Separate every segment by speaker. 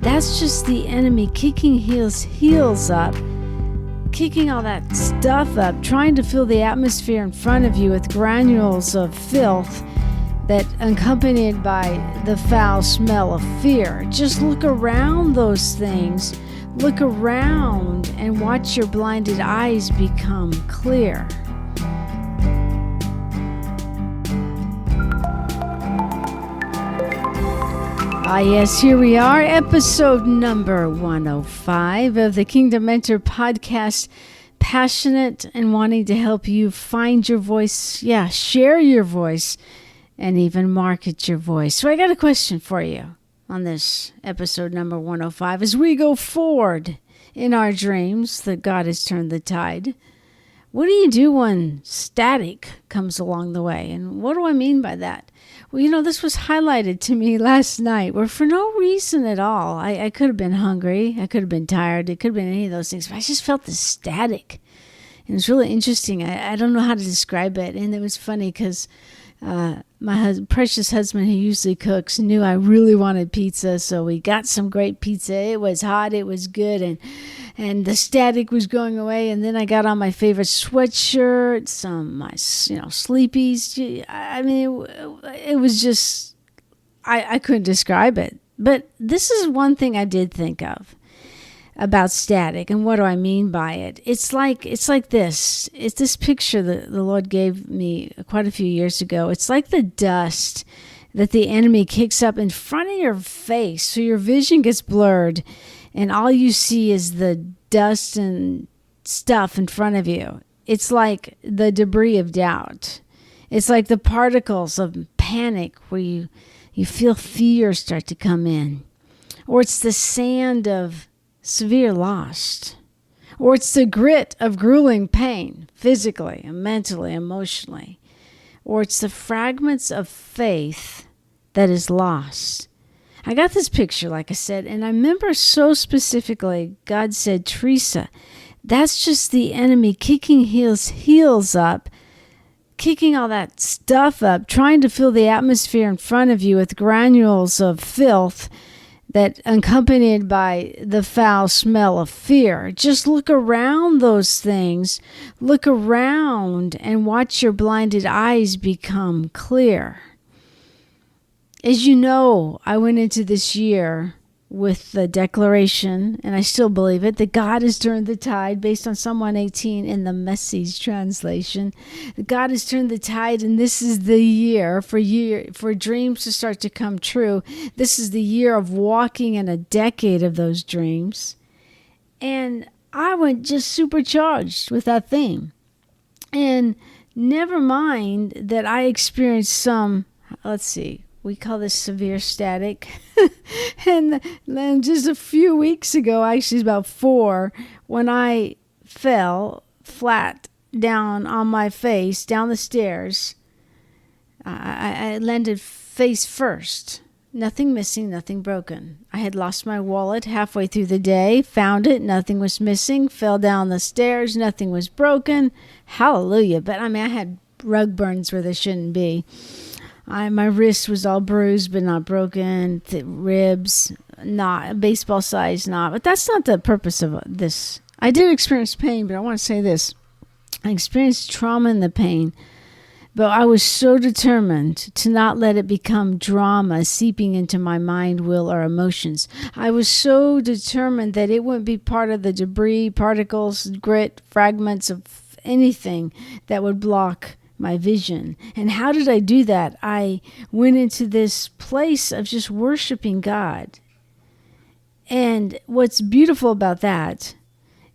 Speaker 1: That's just the enemy kicking his heels up, kicking all that stuff up, trying to fill the atmosphere in front of you with granules of filth that accompanied by the foul smell of fear. Just look around those things. Look around and watch your blinded eyes become clear. Yes, here we are, episode number 105 of the Kingdom Mentor podcast. Passionate and wanting to help you find your voice, share your voice, and even market your voice. So I got a question for you on this episode number 105. As we go forward in our dreams that God has turned the tide, what do you do when static comes along the way? And what do I mean by that? Well, this was highlighted to me last night where for no reason at all, I could have been hungry, I could have been tired, it could have been any of those things, but I just felt the static. And it's really interesting. I don't know how to describe it. And it was funny because my precious husband, who usually cooks, knew I really wanted pizza. So we got some great pizza. It was hot. It was good. And the static was going away. And then I got on my favorite sweatshirt, my sleepies. I mean, it was just, I couldn't describe it. But this is one thing I did think of about static. And what do I mean by it? It's like this. It's this picture that the Lord gave me quite a few years ago. It's like the dust that the enemy kicks up in front of your face, so your vision gets blurred, and all you see is the dust and stuff in front of you. It's like the debris of doubt. It's like the particles of panic where you feel fear start to come in. Or it's the sand of severe loss, or it's the grit of grueling pain, physically, mentally, emotionally, or it's the fragments of faith that is lost. I got this picture, like I said, and I remember so specifically, God said, Teresa, that's just the enemy kicking his heels up, kicking all that stuff up, trying to fill the atmosphere in front of you with granules of filth that accompanied by the foul smell of fear. Just look around those things. Look around and watch your blinded eyes become clear. As you know, I went into this year with the declaration, and I still believe it, that God has turned the tide based on Psalm 118 in the Message translation. That God has turned the tide, and this is the year for dreams to start to come true. This is the year of walking in a decade of those dreams. And I went just supercharged with that theme. And never mind that I experienced some, we call this severe static. And then just a few weeks ago, actually about 4, when I fell flat down on my face down the stairs, I landed face first. Nothing missing, nothing broken. I had lost my wallet halfway through the day, found it, nothing was missing, fell down the stairs, nothing was broken. Hallelujah. But I had rug burns where they shouldn't be. My wrist was all bruised but not broken. The ribs, not a baseball size knot. But that's not the purpose of this. I did experience pain, but I want to say this. I experienced trauma in the pain, but I was so determined to not let it become drama seeping into my mind, will, or emotions. I was so determined that it wouldn't be part of the debris, particles, grit, fragments of anything that would block my vision. And how did I do that? I went into this place of just worshiping God. And what's beautiful about that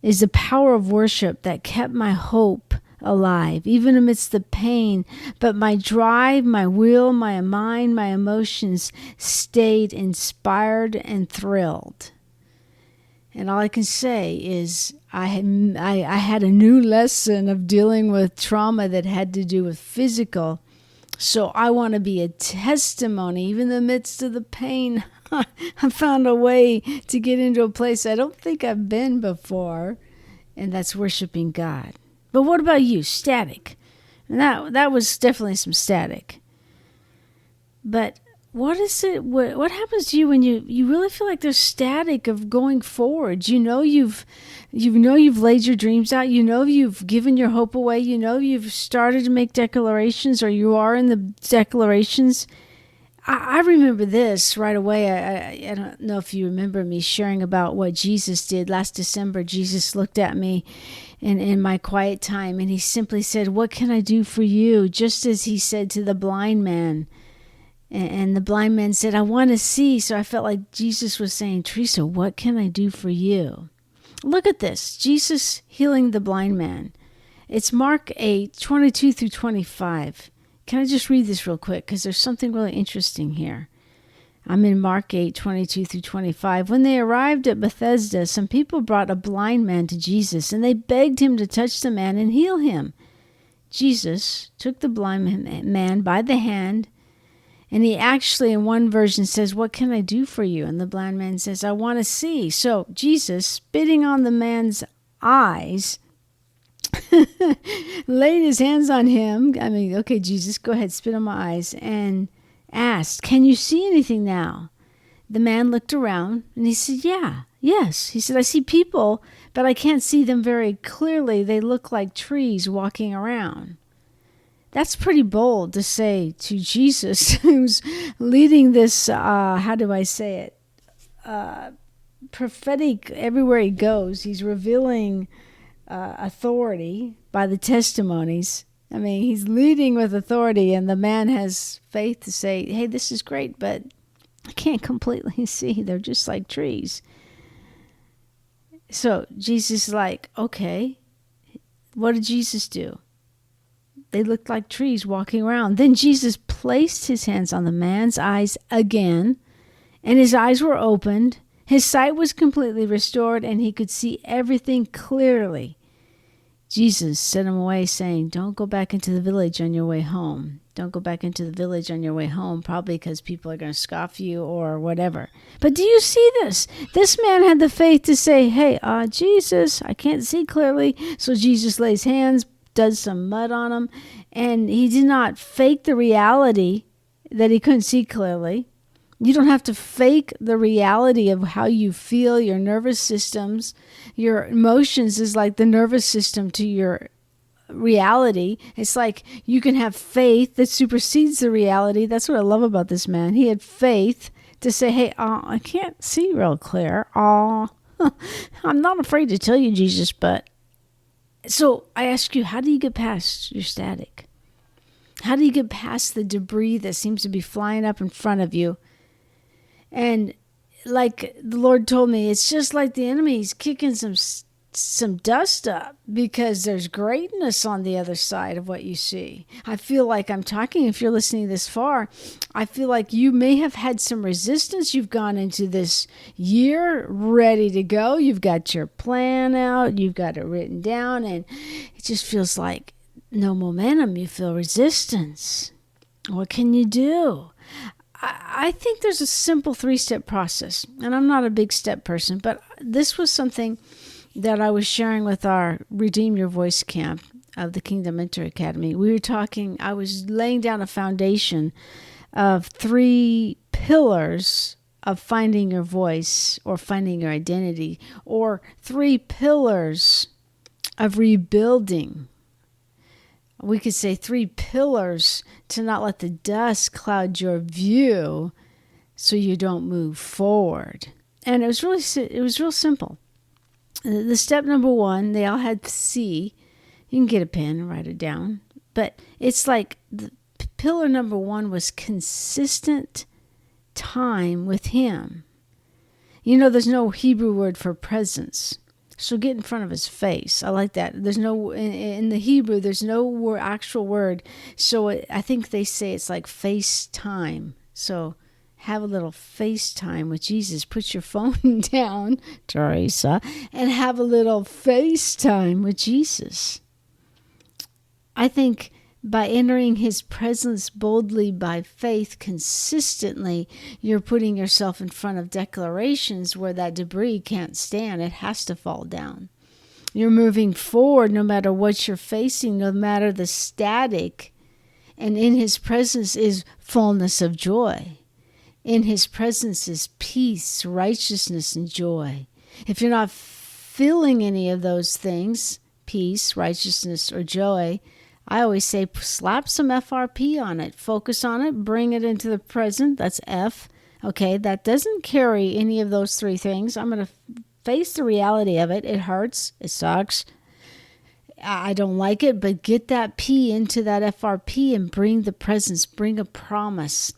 Speaker 1: is the power of worship that kept my hope alive, even amidst the pain. But my drive, my will, my mind, my emotions stayed inspired and thrilled. And all I can say is I had a new lesson of dealing with trauma that had to do with physical. So I want to be a testimony, even in the midst of the pain. I found a way to get into a place I don't think I've been before, and that's worshiping God. But what about you? Static. And that was definitely some static. But what is it? What happens to you when you really feel like there's static of going forward? You've laid your dreams out. You've given your hope away. You've started to make declarations, or you are in the declarations. I remember this right away. I don't know if you remember me sharing about what Jesus did last December. Jesus looked at me in my quiet time, and he simply said, "What can I do for you?" Just as he said to the blind man. And the blind man said, "I want to see." So I felt like Jesus was saying, "Teresa, what can I do for you?" Look at this. Jesus healing the blind man. It's Mark 8:22 through 25. Can I just read this real quick? Because there's something really interesting here. I'm in Mark 8:22 through 25. When they arrived at Bethesda, some people brought a blind man to Jesus, and they begged him to touch the man and heal him. Jesus took the blind man by the hand, and he actually, in one version, says, "What can I do for you?" And the blind man says, "I want to see." So Jesus, spitting on the man's eyes, laid his hands on him. I mean, okay, Jesus, go ahead, spit on my eyes, and asked, "Can you see anything now?" The man looked around, and he said, yes. He said, "I see people, but I can't see them very clearly. They look like trees walking around." That's pretty bold to say to Jesus, who's leading this, how do I say it? Prophetic, everywhere he goes. He's revealing authority by the testimonies. I mean, he's leading with authority, and the man has faith to say, "Hey, this is great, but I can't completely see. They're just like trees." So Jesus is like, okay, what did Jesus do? They looked like trees walking around. Then Jesus placed his hands on the man's eyes again, and his eyes were opened. His sight was completely restored, and he could see everything clearly. Jesus sent him away, saying, "Don't go back into the village on your way home." Don't go back into the village on your way home, probably because people are going to scoff you or whatever. But do you see this? This man had the faith to say, "Hey, Jesus, I can't see clearly." So Jesus lays hands, does some mud on him, and he did not fake the reality that he couldn't see clearly. You don't have to fake the reality of how you feel. Your nervous systems, your emotions is like the nervous system to your reality. It's like you can have faith that supersedes the reality. That's what I love about this man. He had faith to say, "Hey, I can't see real clear. I'm not afraid to tell you, Jesus, but..." So I ask you, how do you get past your static? How do you get past the debris that seems to be flying up in front of you? And like the Lord told me, it's just like the enemy. He's kicking some dust up because there's greatness on the other side of what you see. I feel like I'm talking, if you're listening this far, I feel like you may have had some resistance. You've gone into this year ready to go. You've got your plan out. You've got it written down, and it just feels like no momentum. You feel resistance. What can you do? I think there's a simple 3-step process, and I'm not a big step person, but this was something that I was sharing with our Redeem Your Voice camp of the Kingdom Mentor Academy. We were talking, I was laying down a foundation of 3 pillars of finding your voice or finding your identity, or 3 pillars of rebuilding. We could say 3 pillars to not let the dust cloud your view so you don't move forward. And it was real simple. The step number 1, they all had C. You can get a pen and write it down. But it's like the pillar number 1 was consistent time with him. There's no Hebrew word for presence. So get in front of his face. I like that. There's no, in the Hebrew, there's no actual word. So I think they say it's like FaceTime. So have a little FaceTime with Jesus. Put your phone down, Teresa, and have a little FaceTime with Jesus. I think by entering his presence boldly by faith consistently, you're putting yourself in front of declarations where that debris can't stand. It has to fall down. You're moving forward no matter what you're facing, no matter the static. And in his presence is fullness of joy. In his presence is peace, righteousness, and joy. If you're not feeling any of those things, peace, righteousness, or joy, I always say slap some FRP on it. Focus on it. Bring it into the present. That's F. Okay, that doesn't carry any of those three things. I'm going to face the reality of it. It hurts. It sucks. I don't like it, but get that P into that FRP and bring the presence. Bring a promise.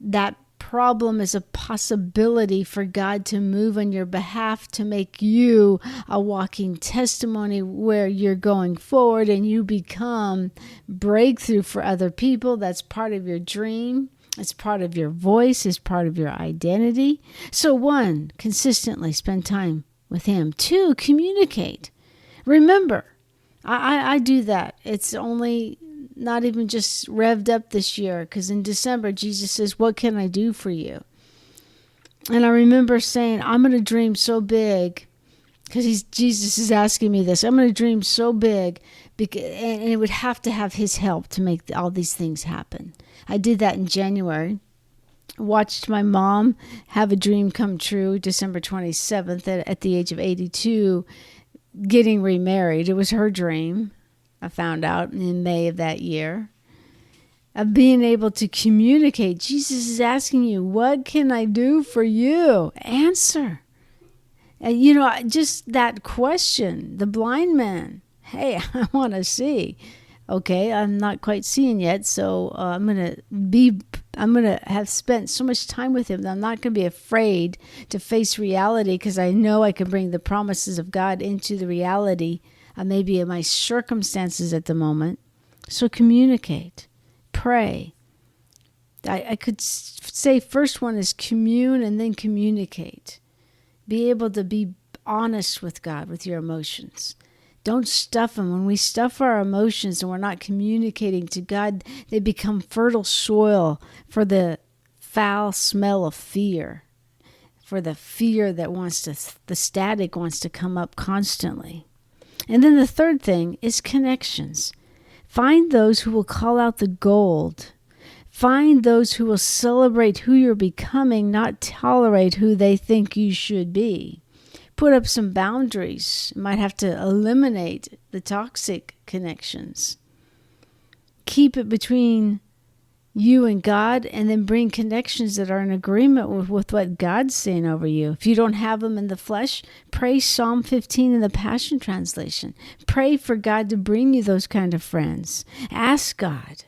Speaker 1: That problem is a possibility for God to move on your behalf to make you a walking testimony where you're going forward and you become breakthrough for other people. That's part of your dream. It's part of your voice. It's part of your identity. So 1, consistently spend time with him. 2, communicate. Remember, I do that. It's only not even just revved up this year, because in December, Jesus says, what can I do for you? And I remember saying, I'm going to dream so big, because Jesus is asking me this. I'm going to dream so big, and it would have to have his help to make all these things happen. I did that in January. Watched my mom have a dream come true, December 27th, at the age of 82, getting remarried. It was her dream. I found out in May of that year, of being able to communicate. Jesus is asking you, what can I do for you? Answer. And just that question, the blind man, hey, I want to see. Okay, I'm not quite seeing yet, so I'm going to have spent so much time with him that I'm not going to be afraid to face reality, because I know I can bring the promises of God into the reality maybe of my circumstances at the moment. So communicate, pray. I could say first one is commune and then communicate. Be able to be honest with God, with your emotions. Don't stuff them. When we stuff our emotions and we're not communicating to God, they become fertile soil for the foul smell of fear, for the fear that the static wants to come up constantly. And then the third thing is connections. Find those who will call out the gold. Find those who will celebrate who you're becoming, not tolerate who they think you should be. Put up some boundaries. You might have to eliminate the toxic connections. Keep it between you and God, and then bring connections that are in agreement with what God's saying over you. If you don't have them in the flesh, pray Psalm 15 in the Passion Translation. Pray for God to bring you those kind of friends. Ask God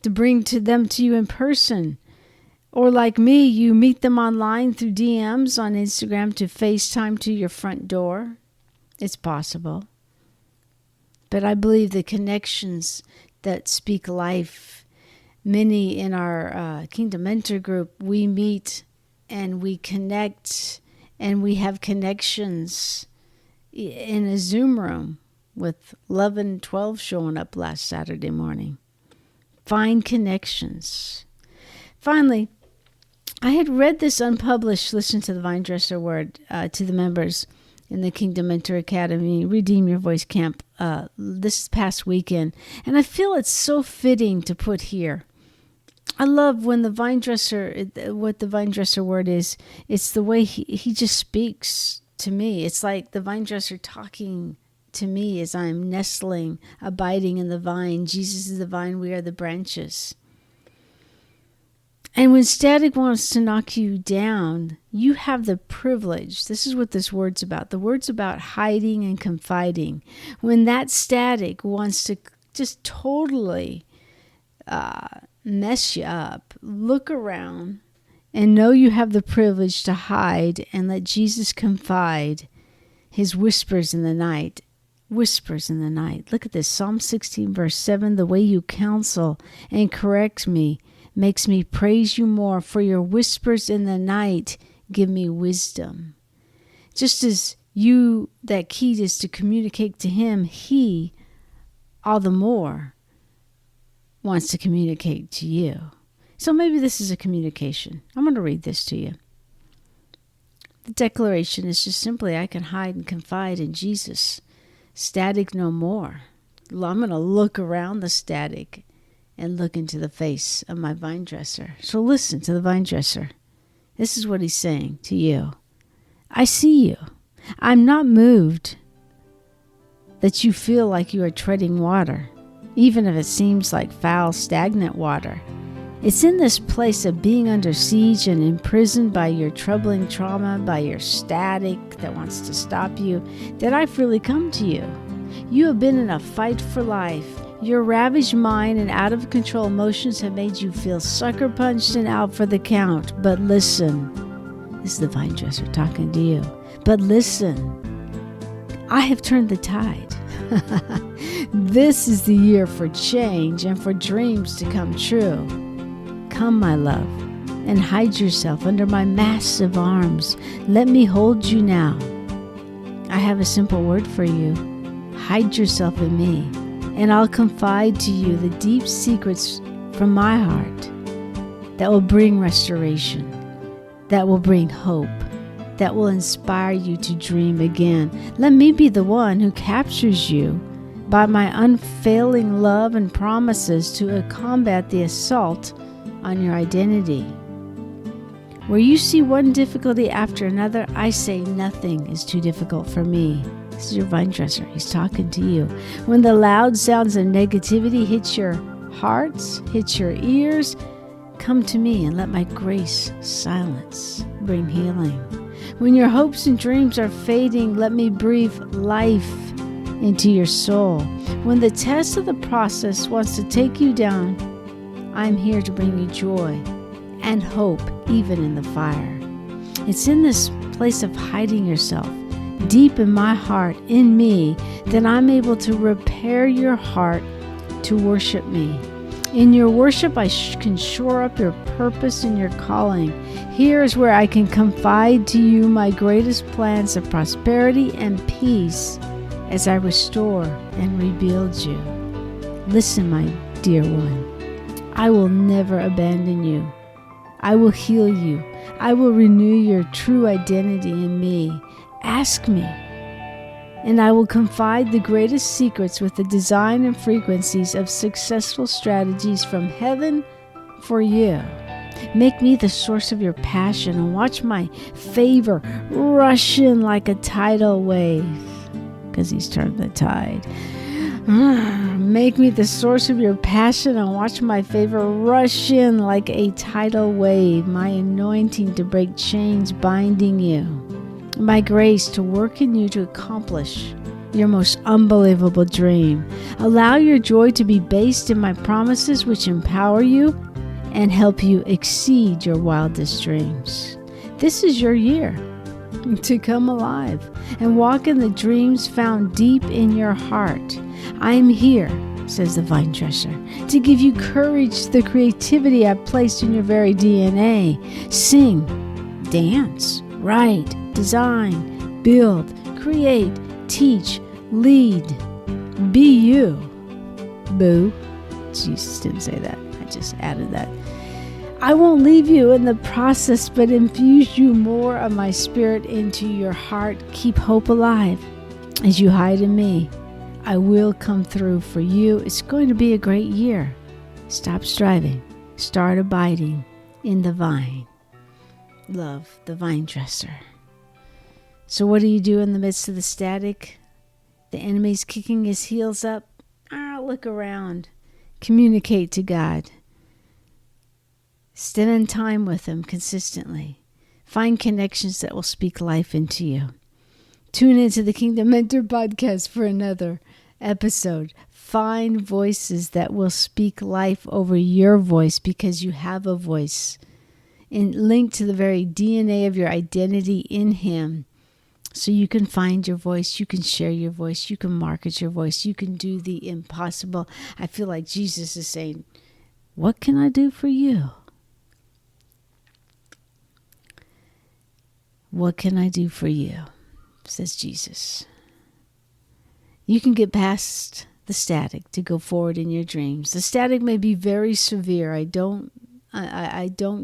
Speaker 1: to bring them to you in person. Or like me, you meet them online through DMs on Instagram to FaceTime to your front door. It's possible. But I believe the connections that speak life. Many in our Kingdom Mentor group, we meet and we connect and we have connections in a Zoom room with 11, 12 showing up last Saturday morning. Find connections. Finally, I had read this unpublished Listen to the Vine Dresser word to the members in the Kingdom Mentor Academy Redeem Your Voice Camp this past weekend, and I feel it's so fitting to put here. I love when the vine dresser, what the vine dresser word is, it's the way he just speaks to me. It's like the vine dresser talking to me as I'm nestling, abiding in the vine. Jesus is the vine, we are the branches. And when static wants to knock you down, you have the privilege. This is what this word's about. The word's about hiding and confiding. When that static wants to just totally mess you up, look around and know you have the privilege to hide and let Jesus confide his whispers in the night. Whispers in the night. Look at this. Psalm 16 verse 7. The way you counsel and correct me makes me praise you more. For your whispers in the night give me wisdom. Just as you, that key is to communicate to him, he all the more wants to communicate to you. So maybe this is a communication. I'm going to read this to you. The declaration is just simply, I can hide and confide in Jesus. Static no more. I'm going to look around the static and look into the face of my vine dresser. So listen to the vine dresser. This is what he's saying to you. I see you. I'm not moved that you feel like you are treading water, even if it seems like foul, stagnant water. It's in this place of being under siege and imprisoned by your troubling trauma, by your static that wants to stop you, that I've really come to you. You have been in a fight for life. Your ravaged mind and out of control emotions have made you feel sucker punched and out for the count. But listen, this is the vine dresser talking to you. But listen, I have turned the tide. This is the year for change and for dreams to come true. Come, my love, and hide yourself under my massive arms. Let me hold you now. I have a simple word for you. Hide yourself in me, and I'll confide to you the deep secrets from my heart that will bring restoration, that will bring hope, that will inspire you to dream again. Let me be the one who captures you by my unfailing love and promises to combat the assault on your identity. Where you see one difficulty after another, I say nothing is too difficult for me. This is your vine dresser. He's talking to you. When the loud sounds of negativity hit your hearts, hit your ears, come to me and let my grace silence, bring healing. When your hopes and dreams are fading, let me breathe life into your soul. When the test of the process wants to take you down, I'm here to bring you joy and hope, even in the fire. It's in this place of hiding yourself, deep in my heart, in me, that I'm able to repair your heart to worship me. In your worship, I can shore up your purpose and your calling. Here is where I can confide to you my greatest plans of prosperity and peace as I restore and rebuild you. Listen, my dear one. I will never abandon you. I will heal you. I will renew your true identity in me. Ask me, and I will confide the greatest secrets with the design and frequencies of successful strategies from heaven for you. Make me the source of your passion and watch my favor rush in like a tidal wave, because he's turned the tide. Make me the source of your passion and watch my favor rush in like a tidal wave, my anointing to break chains binding you, my grace to work in you to accomplish your most unbelievable dream. Allow your joy to be based in my promises, which empower you and help you exceed your wildest dreams. This is your year to come alive and walk in the dreams found deep in your heart. I'm here, says the vine dresser, to give you courage, the creativity I've placed in your very DNA. Sing, dance, write, design, build, create, teach, lead. Be you. Boo. Jesus didn't say that. I just added that. I won't leave you in the process, but infuse you more of my spirit into your heart. Keep hope alive as you hide in me. I will come through for you. It's going to be a great year. Stop striving. Start abiding in the vine. Love, the vine dresser. So what do you do in the midst of the static? The enemy's kicking his heels up. Look around. Communicate to God. Spend time with Him consistently. Find connections that will speak life into you. Tune into the Kingdom Mentor podcast for another episode. Find voices that will speak life over your voice, because you have a voice. And linked to the very DNA of your identity in Him. So you can find your voice, you can share your voice, you can market your voice, you can do the impossible. I feel like Jesus is saying, what can I do for you? What can I do for you? Says Jesus. You can get past the static to go forward in your dreams. The static may be very severe. I don't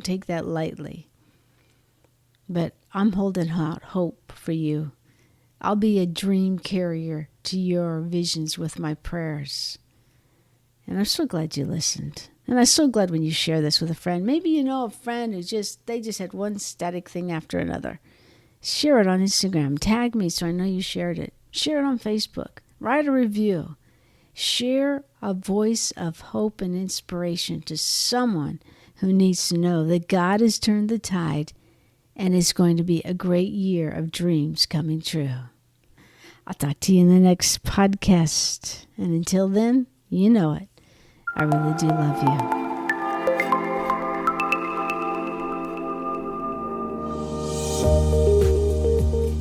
Speaker 1: take that lightly. But I'm holding out hope for you. I'll be a dream carrier to your visions with my prayers. And I'm so glad you listened. And I'm so glad when you share this with a friend. Maybe you know a friend who they just had one static thing after another. Share it on Instagram. Tag me so I know you shared it. Share it on Facebook. Write a review. Share a voice of hope and inspiration to someone who needs to know that God has turned the tide and it's going to be a great year of dreams coming true. I'll talk to you in the next podcast. And until then, you know it. I really do love you.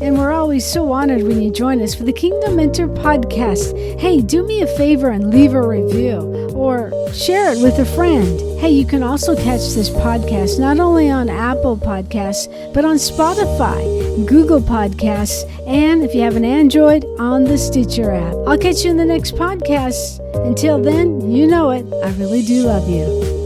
Speaker 1: And we're always so honored when you join us for the Kingdom Mentor podcast. Hey, do me a favor and leave a review or share it with a friend. Hey, you can also catch this podcast not only on Apple Podcasts, but on Spotify, Google Podcasts, and if you have an Android, on the Stitcher app. I'll catch you in the next podcast. Until then, you know it. I really do love you.